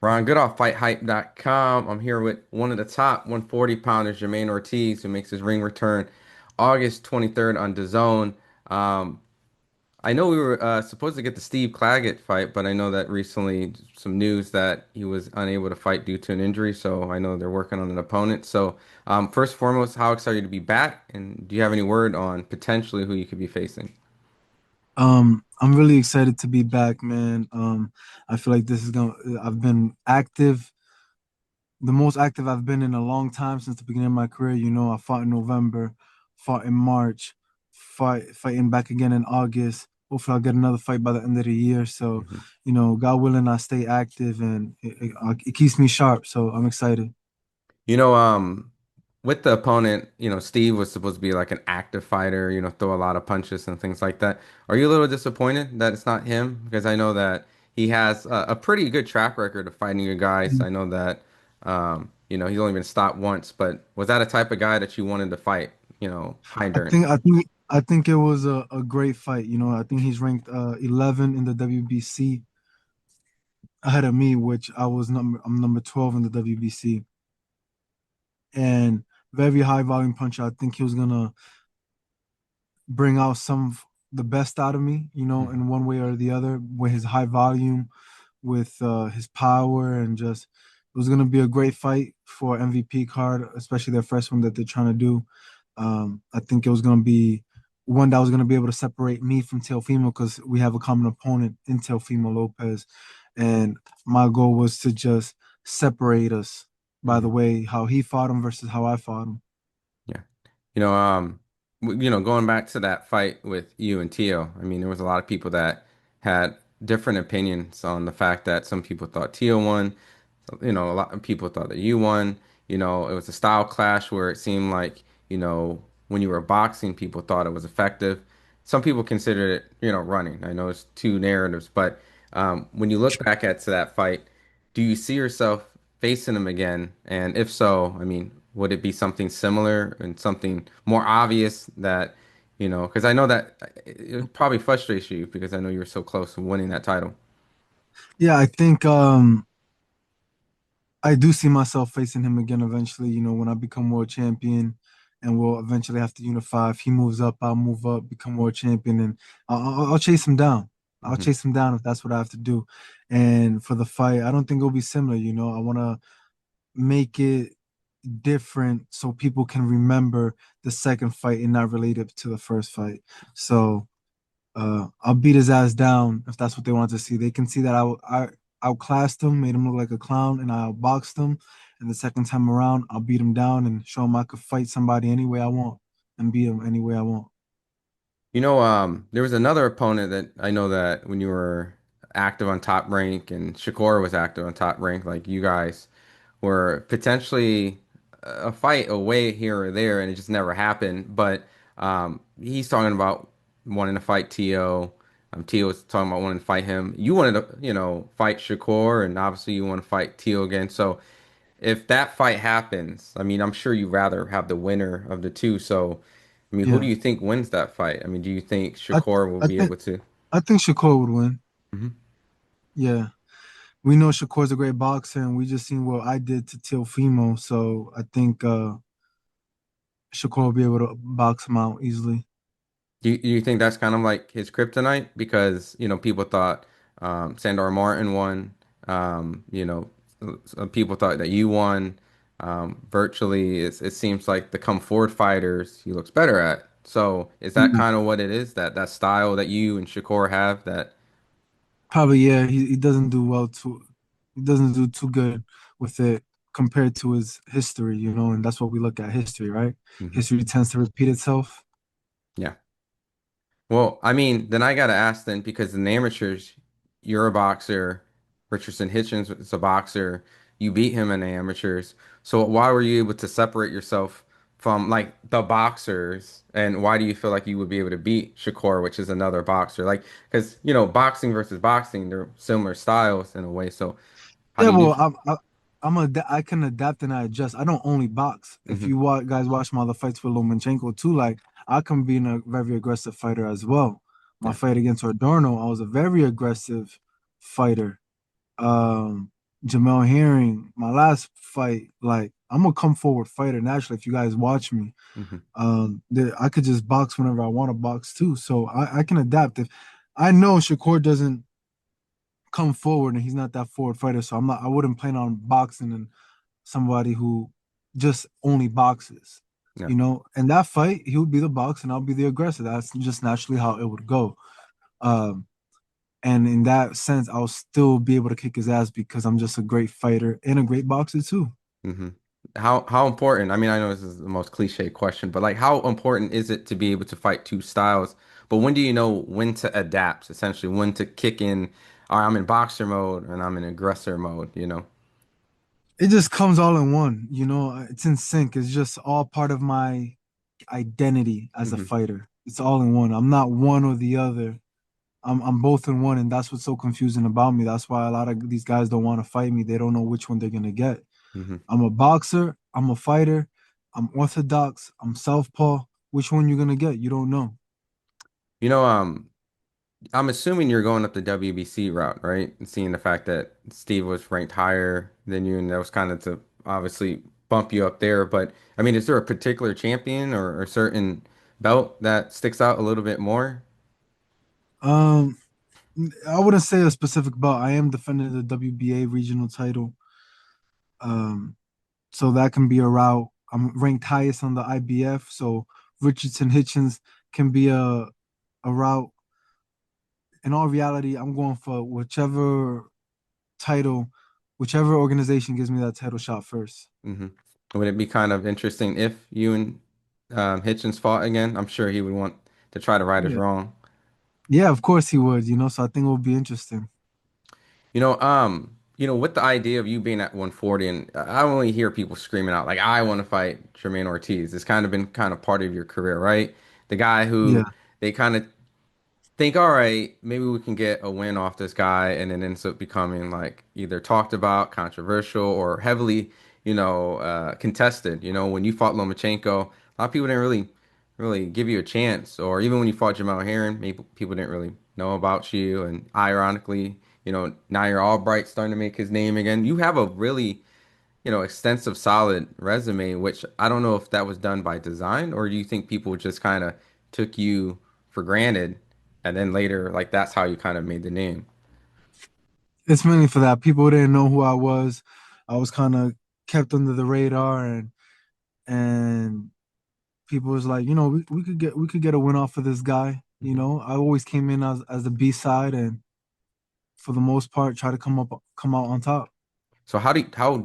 Ron Goodall, FightHype.com. I'm here with one of the top 140 pounders, Jamaine Ortiz, who makes his ring return August 23rd on DAZN. Um, I know we were supposed to get the Steve Claggett fight, but I know that recently some news that he was unable to fight due to an injury. So I know they're working on an opponent. So first and foremost, how excited are you to be back? And do you have any word on potentially who you could be facing? I'm really excited to be back, man. I feel like this is gonna. I've been active, the most active I've been in a long time since the beginning of my career. I fought in November, fought in March, fighting back again in August. Hopefully, I'll get another fight by the end of the year. So, Mhm. God willing, I stay active and it keeps me sharp. So I'm excited. You know, with the opponent, Steve was supposed to be like an active fighter, throw a lot of punches and things like that. Are you a little disappointed that it's not him? Because I know that he has a pretty good track record of fighting good guys. I know that, he's only been stopped once, but was that a type of guy that you wanted to fight, high I endurance? think I think I think it was a great fight. I think he's ranked 11 in the WBC ahead of me, which I'm number 12 in the WBC, and very high volume puncher. I think he was gonna bring out the best out of me, Mhm. in one way or the other, with his high volume, with his power, and just it was gonna be a great fight for MVP card, especially their first one that they're trying to do. I think it was gonna be one that was gonna be able to separate me from Teofimo because we have a common opponent in Teofimo Lopez, and my goal was to just separate us by the Mhm. way how he fought him versus how I fought him. Yeah. Going back to that fight with you and Tio, I mean, there was a lot of people that had different opinions on the fact that some people thought Tio won. A lot of people thought that you won. It was a style clash where it seemed like, when you were boxing, people thought it was effective. Some people considered it, running. I know it's two narratives, but when you look back at to that fight, do you see yourself facing him again? And if so, I mean, would it be something similar and something more obvious that, because I know that it probably frustrates you because I know you were so close to winning that title. Yeah, I think I do see myself facing him again eventually, when I become world champion and we'll eventually have to unify. If he moves up, I'll move up, become world champion, and I'll chase him down. I'll Hmm. chase him down if that's what I have to do. And for the fight, I don't think it'll be similar, I want to make it different so people can remember the second fight and not relate it to the first fight. So I'll beat his ass down if that's what they want to see. They can see that I outclassed him, made him look like a clown, and I outboxed him. And the second time around, I'll beat him down and show him I could fight somebody any way I want and beat him any way I want. There was another opponent that I know that when you were active on Top Rank and Shakur was active on Top Rank, like you guys were potentially a fight away here or there, and it just never happened. But he's talking about wanting to fight Tio. Tio was talking about wanting to fight him. You wanted to, fight Shakur, and obviously you want to fight Tio again. So if that fight happens, I mean, I'm sure you'd rather have the winner of the two. So, I mean, who do Yeah, you think wins that fight? I mean, do you think I Shakur will I be think able to? I think Shakur would win. Mhm. Yeah, we know Shakur's a great boxer, and we just seen what I did to Teofimo, so I think Shakur will be able to box him out easily. Do you think that's kind of like his kryptonite? Because, people thought Sandor Martin won. People thought that you won. Virtually, it seems like the come forward fighters he looks better at. So is that Yeah. kind of what it is? That style that you and Shakur have that? Probably, yeah. He doesn't do well too. He doesn't do too good with it compared to his history, and that's what we look at history, right? Mhm. History tends to repeat itself. Yeah. Well, I mean, then I gotta ask then because in the amateurs, you're a boxer. Richardson Hitchens is a boxer. You beat him in the amateurs. So why were you able to separate yourself from like the boxers? And why do you feel like you would be able to beat Shakur, which is another boxer? Like, because boxing versus boxing, they're similar styles in a way. So how Yeah, do you well, do? I can adapt and I adjust. I don't only box. If Hmm. you guys watch my other fights with Lomachenko too, like I can be a very aggressive fighter as well. My Yeah. fight against Adorno, I was a very aggressive fighter. Um, Jamel Herring, my last fight, like I'm a come forward fighter naturally. If you guys watch me, Hmm. I could just box whenever I want to box too. So I can adapt. If I know Shakur doesn't come forward and he's not that forward fighter, so I wouldn't plan on boxing and somebody who just only boxes. Yeah. In that fight, he would be the box and I'll be the aggressor. That's just naturally how it would go. Um, and in that sense, I'll still be able to kick his ass because I'm just a great fighter and a great boxer too. Hmm. How important? I mean, I know this is the most cliche question, but like, how important is it to be able to fight two styles? But when do you know when to adapt? Essentially, when to kick in? All right, I'm in boxer mode and I'm in aggressor mode. It just comes all in one, it's in sync. It's just all part of my identity as a Hmm. fighter. It's all in one. I'm not one or the other. I'm both in one, and that's what's so confusing about me. That's why a lot of these guys don't want to fight me. They don't know which one they're gonna get. Hmm. I'm a boxer, I'm a fighter, I'm orthodox, I'm southpaw. Which one you're gonna get? You don't know. You know, I'm assuming you're going up the WBC route, right? And seeing the fact that Steve was ranked higher than you, and that was kind of to obviously bump you up there. But I mean, is there a particular champion or a certain belt that sticks out a little bit more? Um, I wouldn't say a specific bout. I am defending the WBA regional title. Um, so that can be a route. I'm ranked highest on the IBF, so Richardson Hitchens can be a route. In all reality, I'm going for title, whichever organization gives me that title shot first. Hmm. Would it be kind of interesting if you and Hitchens fought again? I'm sure he would want to try to right us Yeah. wrong. Yeah, of course he would, so I think it will be interesting. With the idea of you being at 140, and I only hear people screaming out like, "I want to fight Jamaine Ortiz." It's kind of been kind of part of your career, right? The guy Yeah. who they kind of think, all right, maybe we can get a win off this guy, and then ends up becoming like either talked about, controversial, or heavily, contested. When you fought Lomachenko, a lot of people didn't really give you a chance, or even when you fought Jamal Heron, maybe people didn't really know about you. And ironically, now you're Albright starting to make his name again. You have a really, extensive, solid resume, which I don't know if that was done by design, or do you think people just kind of took you for granted, and then later, like that's how you kind of made the name. It's mainly for that. People didn't know who I was. I was kind of kept under the radar and people was like, we could get a win off of this guy. Mhm. I always came in as the B side and for the most part try to come out on top. So how do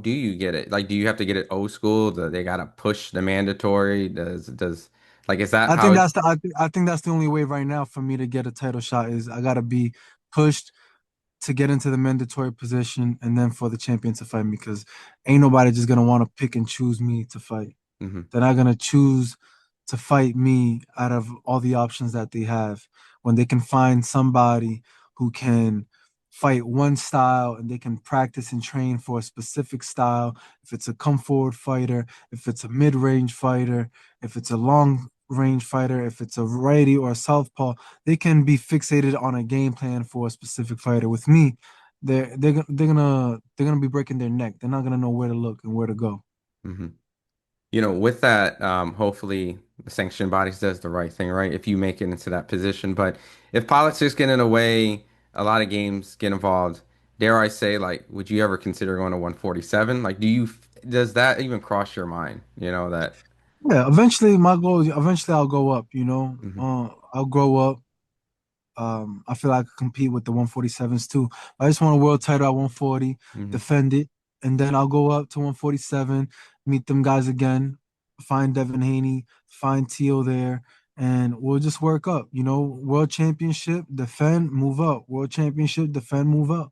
you get it? Like, do you have to get it old school? Do they gotta push the mandatory? Does like is that I how think it? I think that's the only way right now for me to get a title shot is I gotta be pushed to get into the mandatory position and then for the champion to fight me because ain't nobody just gonna want to pick and choose me to fight. Hmm. They're not gonna choose to fight me out of all the options that they have when they can find somebody who can fight one style and they can practice and train for a specific style. If it's a come forward fighter, if it's a mid range fighter, if it's a long range fighter, if it's a righty or a southpaw, they can be fixated on a game plan for a specific fighter. With me, they're gonna be breaking their neck. They're not gonna know where to look and where to go. Hmm. With that, hopefully the sanctioning bodies does the right thing, right? If you make it into that position, but if politics get in the way, a lot of games get involved. Dare I say, like, would you ever consider going to 147? Like, does that even cross your mind? That. Yeah, eventually my goal is eventually I'll go up, Hmm. I'll grow up. I feel like I could compete with the 147s too. I just want a world title at 140, Hmm. defend it, and then I'll go up to 147, meet them guys again, find Devin Haney, find Teal there, and we'll just work up, world championship, defend, move up, world championship, defend, move up.